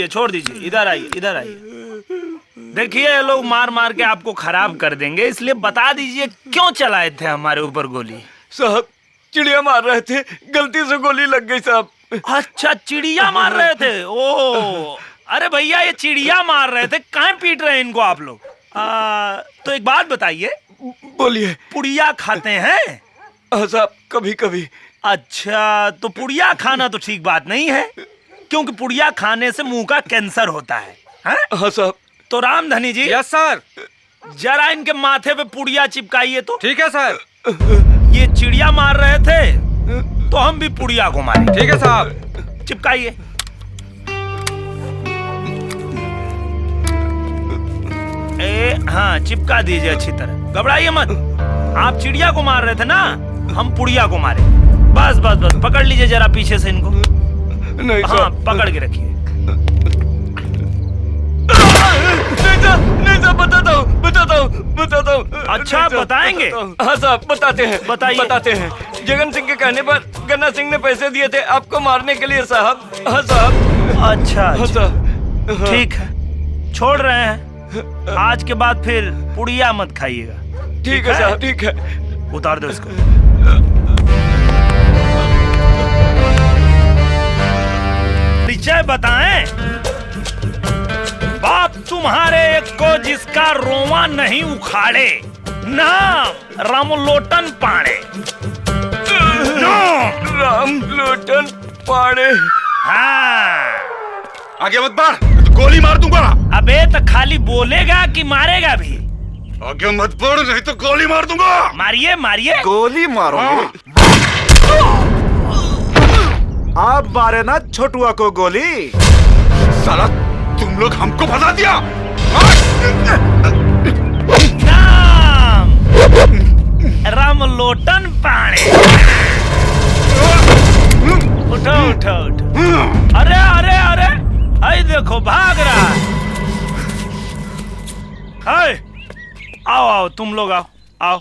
दीजिए, छोड़ दीजिए। इधर आइए, इधर आइए। देखिए ये लोग मार मार के आपको खराब कर देंगे, इसलिए बता दीजिए क्यों चलाए थे हमारे ऊपर गोली? साहब चिड़िया मार रहे थे, गलती से गोली लग गई साहब। अच्छा, चिड़िया मार रहे थे? ओ अरे भैया, ये चिड़िया मार रहे थे, कहाँ पीट रहे हैं इनको आप लोग? तो एक बात बताइए। बोलिए। पुड़िया खाते हैं? साहब कभी कभी। अच्छा, तो पुड़िया खाना तो ठीक बात नहीं है, क्योंकि पुड़िया खाने से मुंह का कैंसर होता है। हाँ साहब। तो रामधनी जी। Yes sir. जरा इनके माथे पे पुड़िया चिपकाइए तो। ठीक है सर। ये चिड़िया मार रहे थे तो हम भी पुड़िया को मारे। ठीक है साहब। चिपकाइए। हाँ, चिपका दीजिए अच्छी तरह, घबराइए मत। आप चिड़िया को मार रहे थे ना, हम पुड़िया को मारे। बस बस बस, पकड़ लीजिए जरा पीछे से इनको। नहीं हाँ, पकड़ के रखिए। नहीं साहब, बताता हूँ। अच्छा, बताएंगे? हाँ साहब बताते हैं। बताते हैं। जगन सिंह के कहने पर गन्ना सिंह ने पैसे दिए थे आपको मारने के लिए साहब। हाँ साहब। अच्छा, ठीक है, छोड़ रहे हैं। आज के बाद फिर पुड़िया मत खाइएगा। ठीक है साहब, ठीक है। उतार दो इसको। परिचय बताएं। बाप तुम्हारे को जिसका रोवा नहीं उखाड़े, नाम रामलोटन पाड़े। रामलोटन पाड़े। हाँ, आगे मत बढ़, तो गोली मार दूंगा। अबे तो खाली बोलेगा कि मारेगा भी? आगे मत बढ़, नहीं तो गोली मार दूंगा। मारिए मारिए। गोली मारोगे? आप मारे ना छोटुआ को गोली। साला तुम लोग हमको फंसा दिया। नाम रामलोटन पाड़े। उठो उठो उठो। अरे अरे अरे, आई देखो भाग रहा है। आओ आओ, तुम लोग आओ आओ।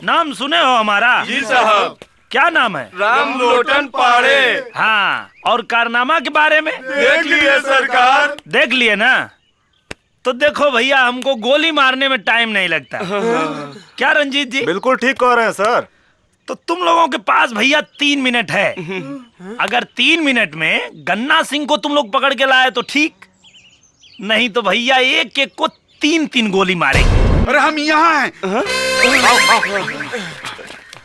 नाम सुने हो हमारा? जी साहब। क्या नाम है? रामलोटन पाड़े। हाँ, और कारनामा के बारे में? देख लिए सरकार। देख लिए ना? तो देखो भैया, हमको गोली मारने में टाइम नहीं लगता। क्या रंजीत जी? बिल्कुल ठीक कह रहे हैं सर। तो तुम लोगों के पास भैया 3 मिनट है। अगर 3 मिनट में गन्ना सिंह को तुम लोग पकड़ के लाए तो ठीक, नहीं तो भैया एक एक को 3-3 गोली मारेंगे। अरे हम यहाँ हैं।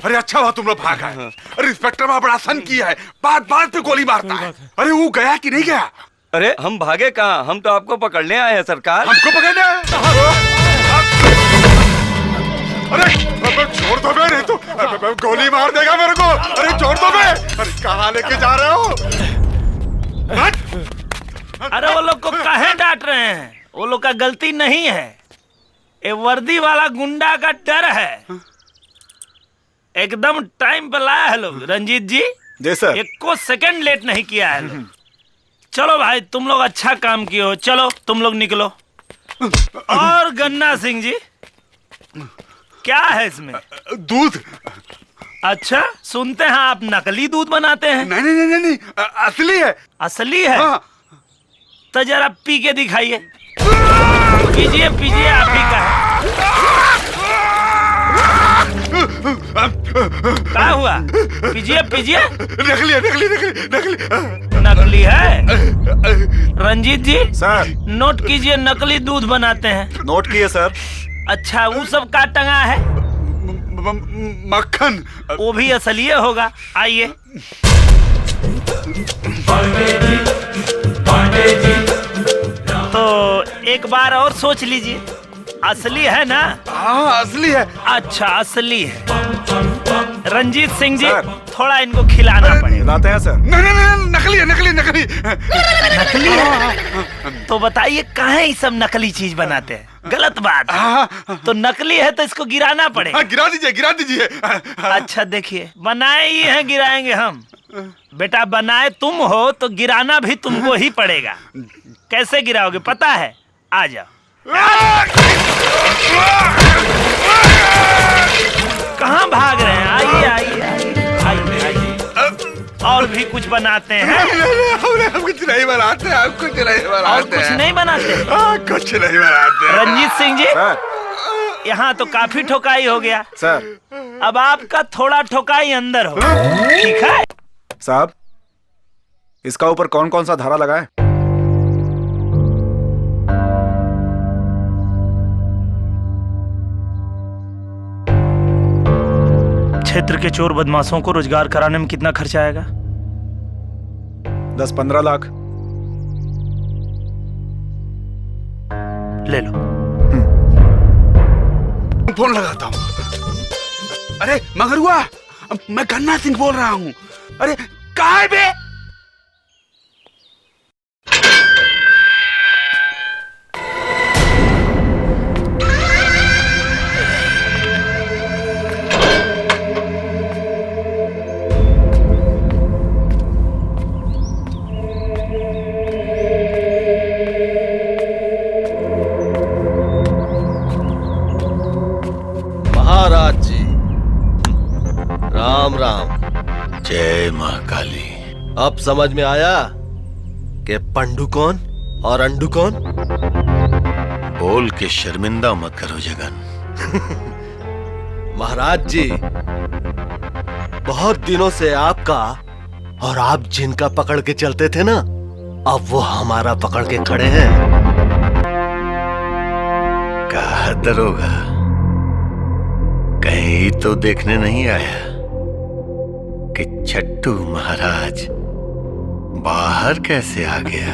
अरे अच्छा हुआ तुम लोग भाग गए। अरे इंस्पेक्टर वहाँ बड़ा सन किया है, बात बात पे गोली मारता है। अरे वो गया कि नहीं गया? अरे हम भागे कहाँ, हम तो आपको पकड़ने आए हैं सरकार। हमको पकड़ने आए? अरे छोड़ दो बे, नहीं तो गोली मार देगा मेरे को। अरे छोड़ दो बे। अरे कहाँ लेके जा रहे हो? अरे वो लोग को काहे डांट रहे हैं? वो लोग का गलती नहीं है, ये वर्दी वाला गुंडा का डर है। एकदम टाइम पे लाया है लोग। रंजीत जी। जी सर। 1 सेकंड लेट नहीं किया है लोग। चलो भाई, तुम लोग अच्छा काम किए हो, चलो तुम लोग निकलो। और गन्ना सिंह जी, क्या है इसमें? दूध। अच्छा, सुनते हैं आप नकली दूध बनाते हैं। नहीं नहीं नहीं नहीं, असली है। असली है? हाँ। तो जरा पी के दिखाइए। पीजिए पीजिए, आप ही का है। क्या हुआ? पीजिए पीजिए। नकली है, नकली नकली नकली। नकली है? रंजीत जी सर। नोट कीजिए, नकली दूध बनाते हैं। नोट किए सर। अच्छा, वो सब का टंगा है? मक्खन। वो भी असली होगा। आइए। तो एक बार और सोच लीजिए, असली है ना? हाँ असली है। अच्छा, असली है। रंजीत सिंह जी, सर। थोड़ा इनको खिलाना पड़ेगा। लाते हैं सर। नहीं नहीं नहीं, नकली है, नकली नकली। नकली है? तो बताइए काहे ये सब नकली चीज बनाते हैं? गलत बात है। तो नकली है तो इसको गिराना पड़ेगा। गिरा दीजिए, गिरा दीजिए। अच्छा देखिए, बनाए ही हैं, गिराएंगे हम। बेटा, बनाए तुम हो तो गिराना भी तुमको ही पड़ेगा। कैसे गिराओगे पता है? आ जाओ। कहाँ भाग रहे हैं? आइए आइए आइए आइए। और भी भी कुछ बनाते हैं? हम कुछ नहीं बनाते, हम कुछ नहीं और बनाते। कुछ नहीं बनाते? कुछ नहीं बनाते। रंजीत सिंह जी, सर यहाँ तो काफी ठोकाई हो गया। सर अब आपका थोड़ा ठोकाई अंदर हो, ठीक है? साहब, इसका ऊपर कौन कौन सा धारा लगा है? क्षेत्र के चोर बदमाशों को रोजगार कराने में कितना खर्चा आएगा? 10-15 लाख। ले लो। फोन लगाता हूँ। अरे मगर हुआ, मैं गन्ना सिंह बोल रहा हूँ। अरे कहाँ है बे? महाराज जी, राम राम। जय मां काली। अब समझ में आया कि पंडू कौन और अंडू कौन? बोल के शर्मिंदा मत करो जगन। महाराज जी, बहुत दिनों से आपका और आप जिनका पकड़ के चलते थे ना, अब वो हमारा पकड़ के खड़े हैं। कहा दरोगा, कहीं तो देखने नहीं आया कि छट्टू महाराज बाहर कैसे आ गया?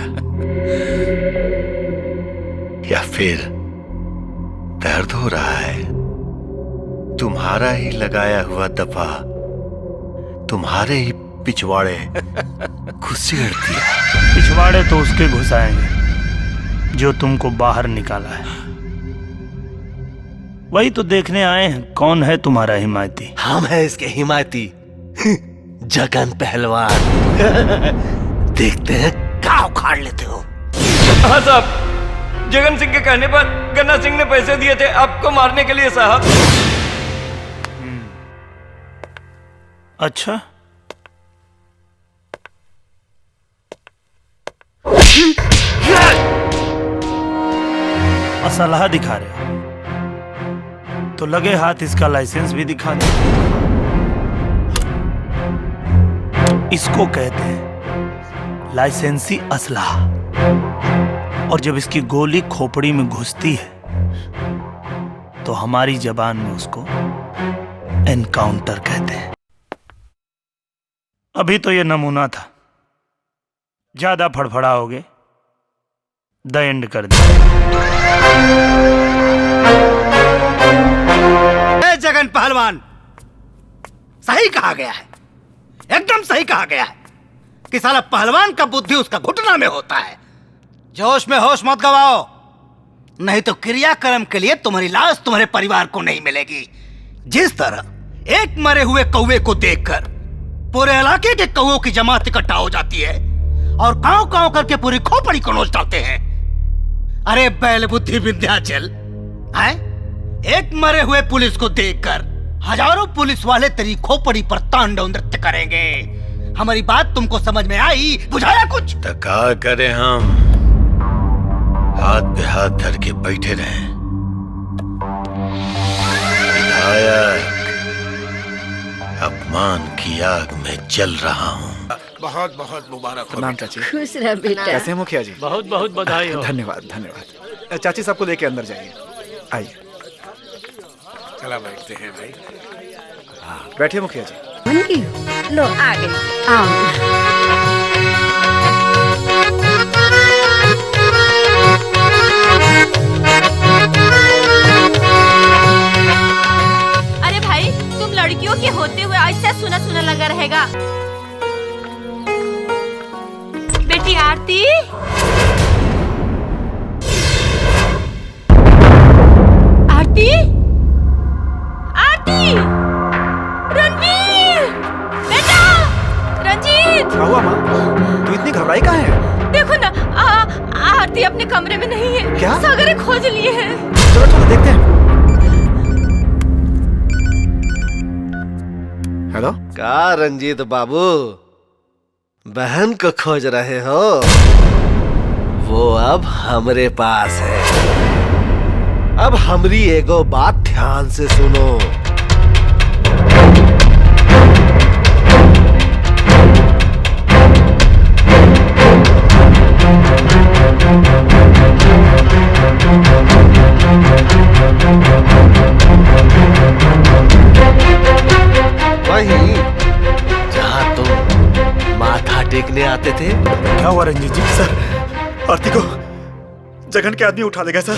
या फिर दर्द हो रहा है? तुम्हारा ही लगाया हुआ दफा तुम्हारे ही पिछवाड़े घुसेड़ दिया। पिछवाड़े तो उसके घुसाएंगे जो तुमको बाहर निकाला है। वही तो देखने आए हैं कौन है तुम्हारा हिमायती। हम हैं इसके हिमायती, जगन पहलवान। देखते हैं क्या उखाड़ लेते हो। हाँ साहब, जगन सिंह के कहने पर गन्ना सिंह ने पैसे दिए थे आपको मारने के लिए साहब। अच्छा, असलहा दिखा रहे हो तो लगे हाथ इसका लाइसेंस भी दिखा दो। इसको कहते हैं लाइसेंसी असलहा। और जब इसकी गोली खोपड़ी में घुसती है तो हमारी जबान में उसको एनकाउंटर कहते हैं। अभी तो ये नमूना था, ज्यादा फड़फड़ाओगे द एंड कर दे। जगन पहलवान, सही कहा गया है, एकदम सही कहा गया है कि साला पहलवान का बुद्धि उसका घुटना में होता है। जोश में होश मत गवाओ, नहीं तो क्रियाक्रम के लिए तुम्हारी लाश तुम्हारे परिवार को नहीं मिलेगी। जिस तरह एक मरे हुए कौवे को देखकर पूरे इलाके के कौवों की जमात इकट्ठा हो जाती है और कांव कांव करके पूरी खोपड़ी को नोच डालते हैं। अरे बैल बुद्धि विंध्याचल, हैं? एक मरे हुए पुलिस को देखकर हजारों पुलिस वाले तेरी खोपड़ी पर तांडव नृत्य करेंगे। हमारी बात तुमको समझ में आई? बुझाया कुछ? तो क्या करें हम? हाथ पे हाथ धर के बैठे रहे। विधायक, अपमान की आग में जल रहा हूँ। बहुत बहुत मुबारक हो। प्रणाम चाची। खुश रह बेटा। कैसे हैं मुखिया जी? बहुत बहुत बधाई हो। धन्यवाद धन्यवाद। चाची सबको लेके अंदर जाइए। आइए चला बैठते हैं भाई। बैठिए मुखिया जी। बन गई हो? लो आ गए, आओ। अरे भाई, तुम लड़कियों के होते हुए ऐसा सुना सुना लगा रहेगा। बेटी आरती, आरती, आरती, रणवीर, बेटा, रंजीत। क्या हुआ माँ? तू इतनी घबराई कहाँ है? देखो ना, आरती अपने कमरे में नहीं है। क्या? सागर खोज लिए हैं। चलो चलो देखते हैं। हेलो, का रंजीत बाबू, बहन को खोज रहे हो? वो अब हमरे पास है। अब हमरी एगो बात ध्यान से सुनो। वहीं जहां तुम माथा टेकने आते थे। क्या हुआ रंजीत जी? सर, आरती को जगन के आदमी उठा ले गए सर।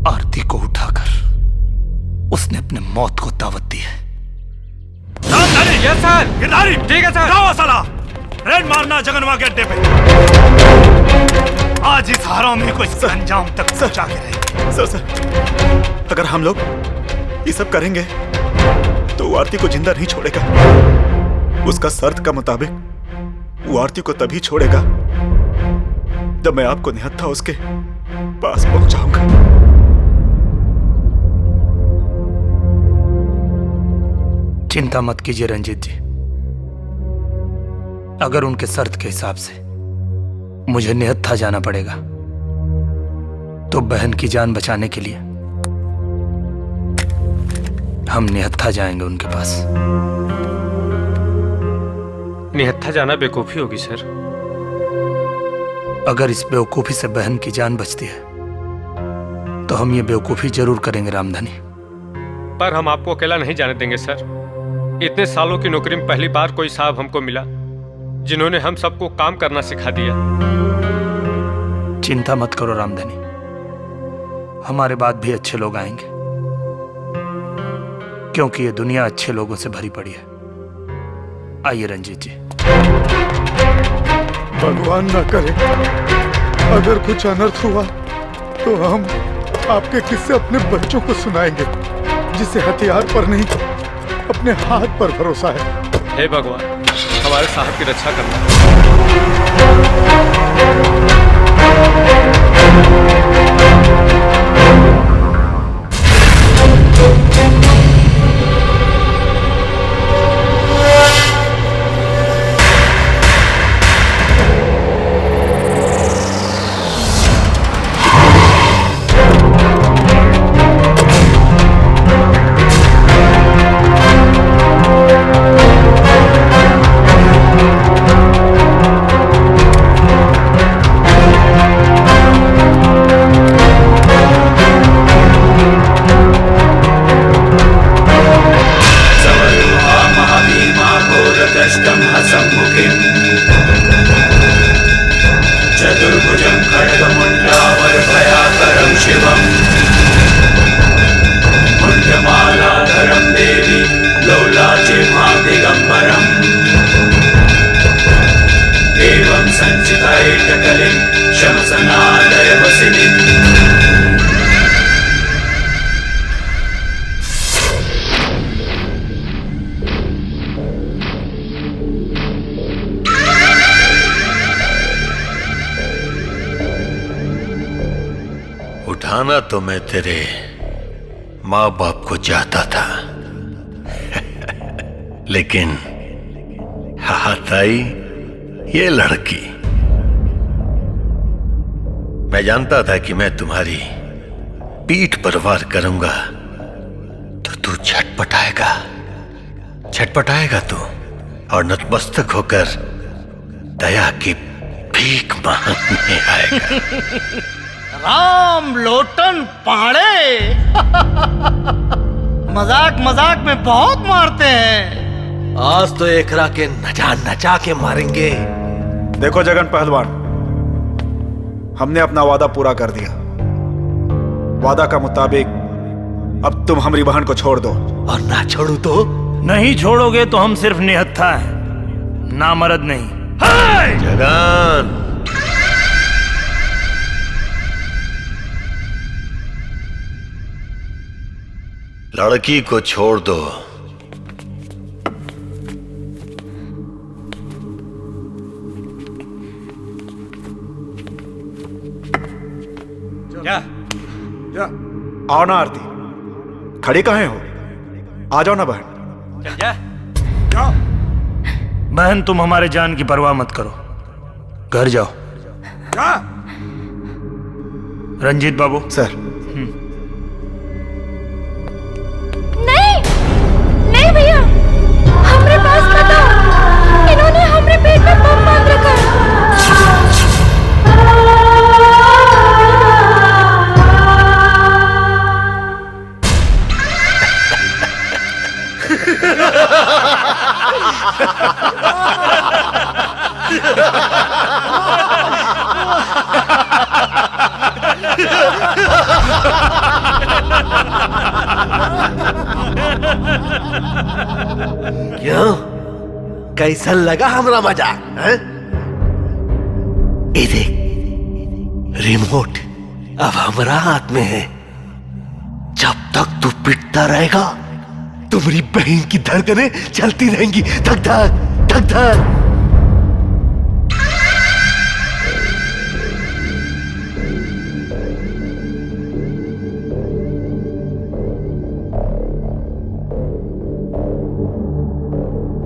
आरती को उठाकर उसने अपने मौत को दावत दी है। Yes sir. गिरधारी, ठीक है सर। जाओ साला, रेड मारना जगनवा के अड्डे पे। आज इस हरामी को इसके अंजाम तक पहुंचा के रहेंगे। सर, अगर हम लोग ये सब करेंगे तो वो आरती को जिंदा नहीं छोड़ेगा। उसका शर्त का मुताबिक वो आरती को तभी छोड़ेगा जब मैं आपको निहत्था उसके पास पहुंचाऊंगा। चिंता मत कीजिए रंजीत जी। अगर उनके शर्त के हिसाब से मुझे निहत्था जाना पड़ेगा तो बहन की जान बचाने के लिए हम निहत्था जाएंगे उनके पास। निहत्था जाना बेवकूफी होगी सर। अगर इस बेवकूफी से बहन की जान बचती है तो हम ये बेवकूफी जरूर करेंगे रामधनी। पर हम आपको अकेला नहीं जाने देंगे सर। इतने सालों की नौकरी में पहली बार कोई साहब हमको मिला जिन्होंने हम सबको काम करना सिखा दिया। चिंता मत करो रामधनी, हमारे बाद भी अच्छे लोग आएंगे, क्योंकि ये दुनिया अच्छे लोगों से भरी पड़ी है। आइए रंजीत जी। भगवान ना करे अगर कुछ अनर्थ हुआ तो हम आपके किस्से अपने बच्चों को सुनाएंगे, जिसे हथियार पर नहीं अपने हाथ पर भरोसा है। हे भगवान, हमारे साहब की रक्षा करना। उठाना तो मैं तेरे माँ बाप को चाहता था लेकिन हाथ आई ये लड़की। मैं जानता था कि मैं तुम्हारी पीठ पर वार करूंगा तो तू छटपटाएगा तू और नतमस्तक होकर दया की भीख मांगने आएगा। राम लोटन पहाड़े मजाक मजाक में बहुत मारते हैं। आज तो एकरा के नचा के मारेंगे। देखो जगन पहलवान, हमने अपना वादा पूरा कर दिया। वादा का मुताबिक अब तुम हमारी बहन को छोड़ दो। और ना छोड़ू तो? नहीं छोड़ोगे तो हम सिर्फ निहत्था हैं, नामर्द नहीं। जगन, लड़की को छोड़ दो जा। आओ ना आरती, खड़ी कहाँ हो? आ जाओ ना बहन। चल जा। बहन तुम हमारे जान की परवाह मत करो, घर जाओ। रंजीत बाबू। सर। नहीं नहीं भैया, हमरे पास मत आओ, इन्होंने हमरे पेट में बम बांध रखा है। क्यों, कैसा लगा हमारा मजाक? हैं? ये देख, रिमोट अब हमारा हाथ में है। जब तक तू पिटता रहेगा तुम्हारी बहन की धड़कनें चलती रहेंगी, धक धक धक धक।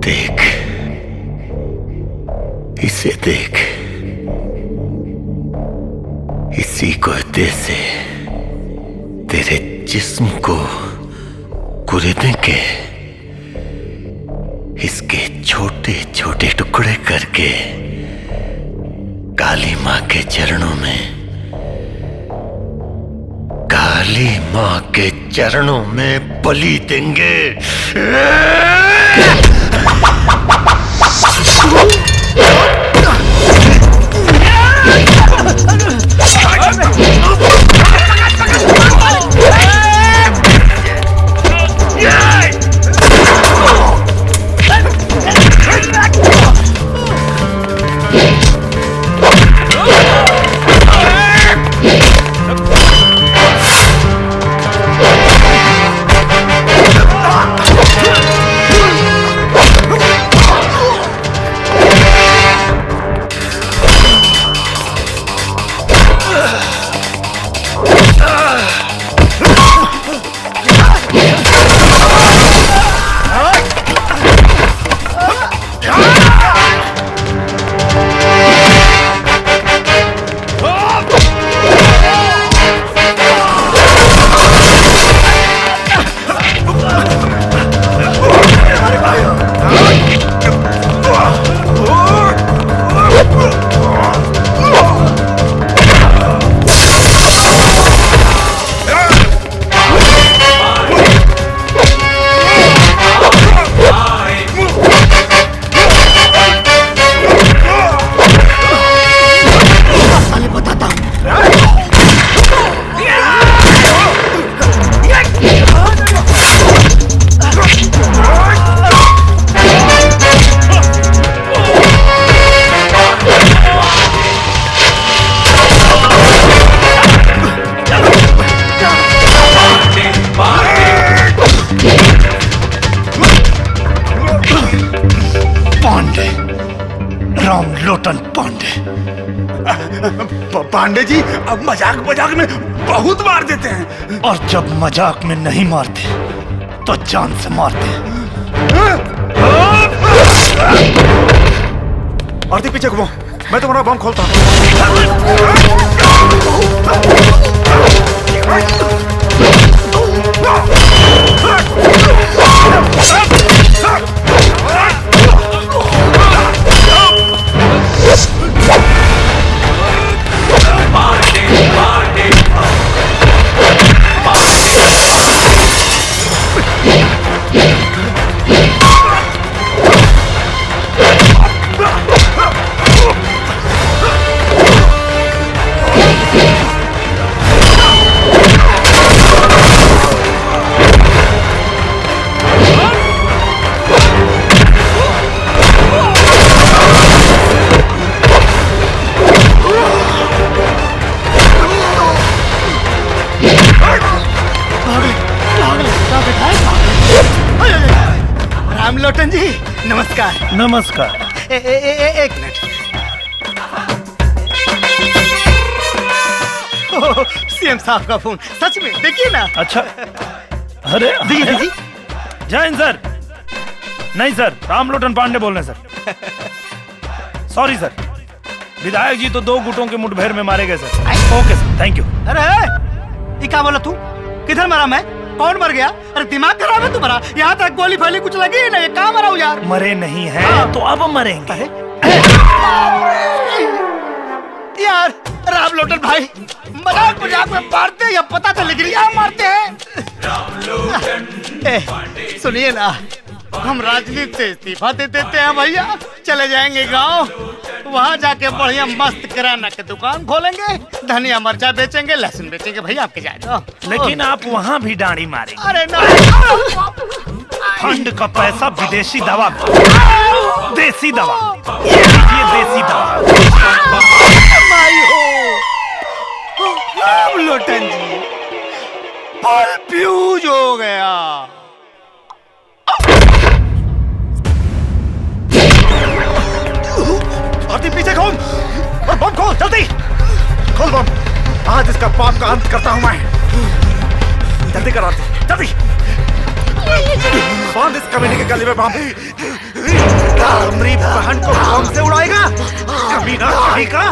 देख, इसे देख, इसी कुर्ते से तेरे जिस्म को कुरेदने के, इसके छोटे छोटे टुकड़े करके काली माँ के चरणों में, काली माँ के चरणों में बलि देंगे। पांडे जी, अब मजाक मजाक में बहुत मार देते हैं। और जब मजाक में नहीं मारते तो जान से मारते। आरती पीछे घूमो, मैं तुम्हारा बम खोलता हूँ। रामलोटन जी नमस्कार। नमस्कार। एक मिनट। सीएम साहब का फोन, सच में देखिए ना। अच्छा, अरे दीजिए। जय हिंद सर। नहीं सर, रामलोटन पांडे बोल रहे हैं सर। सॉरी सर, विधायक जी तो 2 गुटों के मुठभेड़ में मारे गए sir. Okay sir, thank you. अरे ये क्या बोला तू? किधर मरा मैं? कौन मर गया? अरे दिमाग खराब है तुम्हारा? यहाँ तक गोली फैली कुछ लगी है ना, ये कहाँ मरा हूँ यार? मरे नहीं है तो अब मरेंगे। यार रामलोटन भाई, मजाक मजाक में मारते हैं या पता तो लग रहा मारते हैं। सुनिए ना, हम राजनीति से इस्तीफा दे देते हैं भैया, चले जाएंगे गांव, वहाँ जाके बढ़िया मस्त किराना की दुकान खोलेंगे, धनिया मिर्चा बेचेंगे, लहसुन बेचेंगे भैया, आपके जाएगा। लेकिन आप वहाँ भी दाढ़ी मारेंगे। अरे ना, फंड का पैसा विदेशी दवा, देसी दवा, ये लीजिए देसी दवा। भाई हो रामलोटन जी, फल फ्यूज हो गया। आरती पीछे खोल और बम खोल, जल्दी खोल बम। आज इसका पाप का अंत करता हूं मैं। जल्दी कर आरती, जल्दी बांध इस कमीने के गले में बम। हमारी बहन को बम से उड़ाएगा कमीना कहीं का।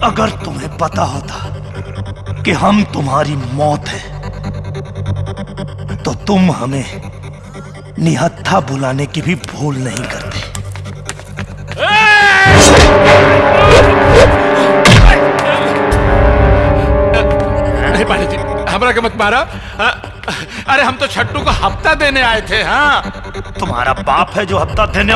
अगर तुम्हें पता होता कि हम तुम्हारी मौत है तो तुम हमें निहत्था बुलाने की भी भूल नहीं करते। अरे पांडे जी, हमरा के मत मारा। अरे हम तो छट्टू को हफ्ता देने आए थे। हाँ, तुम्हारा बाप है जो हफ्ता देने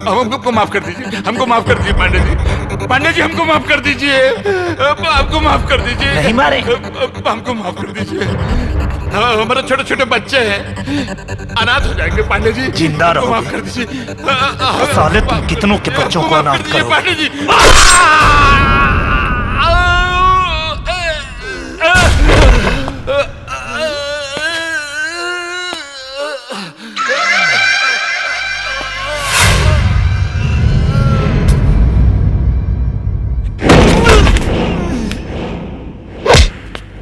हमको माफ कर दीजिए, हमको माफ कर दीजिए पांडे जी। पांडे जी हमको माफ कर दीजिए, आपको माफ कर दीजिए। नहीं मारे, हमको माफ कर दीजिए। हमारे छोटे छोटे बच्चे हैं, अनाथ हो जाएंगे पांडे जी। जिंदा रहो, माफ कर दीजिए। साले तुम कितनों के बच्चों को अनाथ करो पांडे जी।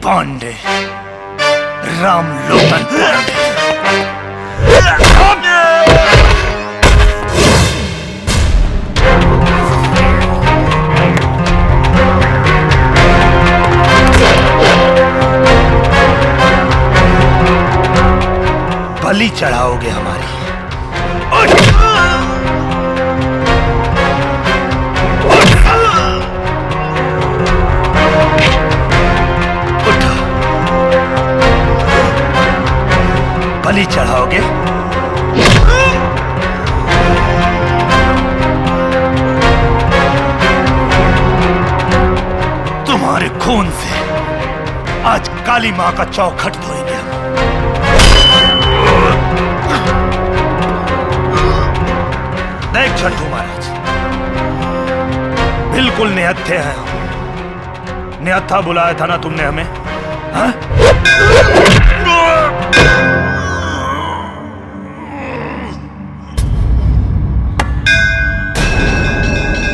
पांडे, रामलोटन पांडे। बलि चढ़ाओगे हमारी। बलि चढ़ाओगे? तुम्हारे खून से आज काली मां का चौखट धोएंगे हम। देख छट्टू महाराज, बिल्कुल निहत्थे हैं हम। निहत्था बुलाया था ना तुमने हमें? हाँ?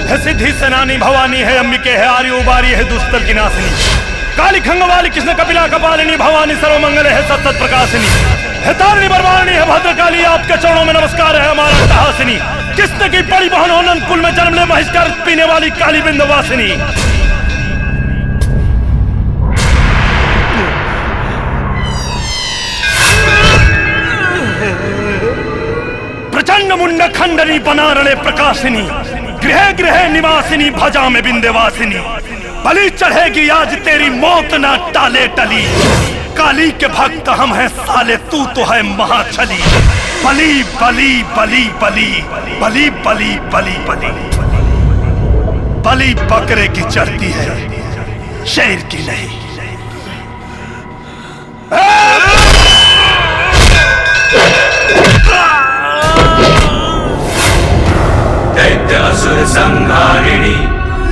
है सिद्धि सेनानी भवानी है अंबिके है आर्य उबारी है दुष्टल की नासिनी काली खंगवाली कृष्ण कपिला कपालिनी भवानी सर्वमंगल है सत सत प्रकाशिनी है तारिणी बरवाणी है भद्रकाली आपके चरणों में नमस्कार है हमारा तहासिनी किसने की बड़ी बहन हो नंद कुल में जन्म ले महिष्कार पीने वाली काली बिंदवासिनी। प्रचंड मुंड खंडनी बनारणे प्रकाशिनी गृह गृह निवासिनी भजा में बिंदेवासिनी बलि चढ़ेगी आज तेरी मौत ना टाले टली काली के भक्त हम हैं साले, तू तो है महाछली। बली बली बली बली बली बली बली बली बली बकरे की चढ़ती है, शेर की नहीं। दैत्य असुर संहारिणी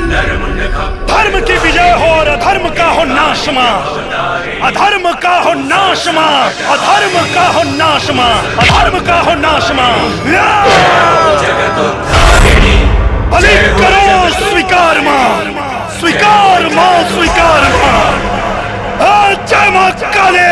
नरमुंड धर्म की विजय हो और अधर्म का हो नाशमा, अधर्म का हो नाशमा, अधर्म का हो नाशमा, अधर्म का हो नाशमा। बलि करो स्वीकार मां, स्वीकार मां, स्वीकार मां। जय मां काली।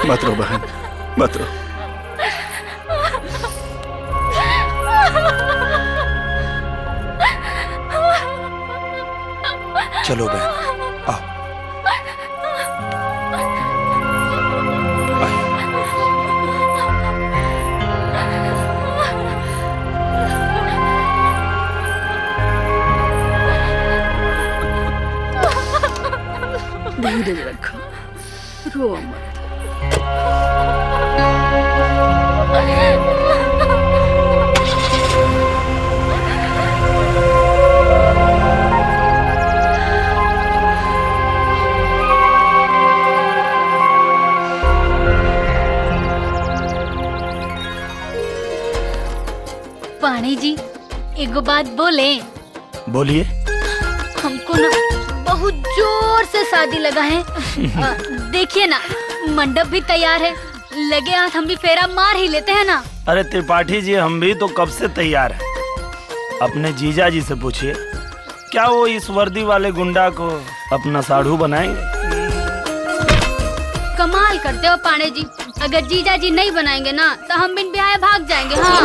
मत रो बहन, मत रो। चलो बहन, आओ। धीरज रखो, रो मत। पानी जी एगो बात बोले। बोलिए। हमको ना बहुत जोर से शादी लगा है। देखिए ना मंडप भी तैयार है, लगे हाथ हम भी फेरा मार ही लेते हैं ना। अरे त्रिपाठी जी, हम भी तो कब से तैयार हैं। अपने जीजा जी से पूछिए, क्या वो इस वर्दी वाले गुंडा को अपना साढ़ू बनाएंगे? कमाल करते हो पांडे जी, अगर जीजा जी नहीं बनाएंगे ना तो हम बिन ब्याह भाग जाएंगे। हाँ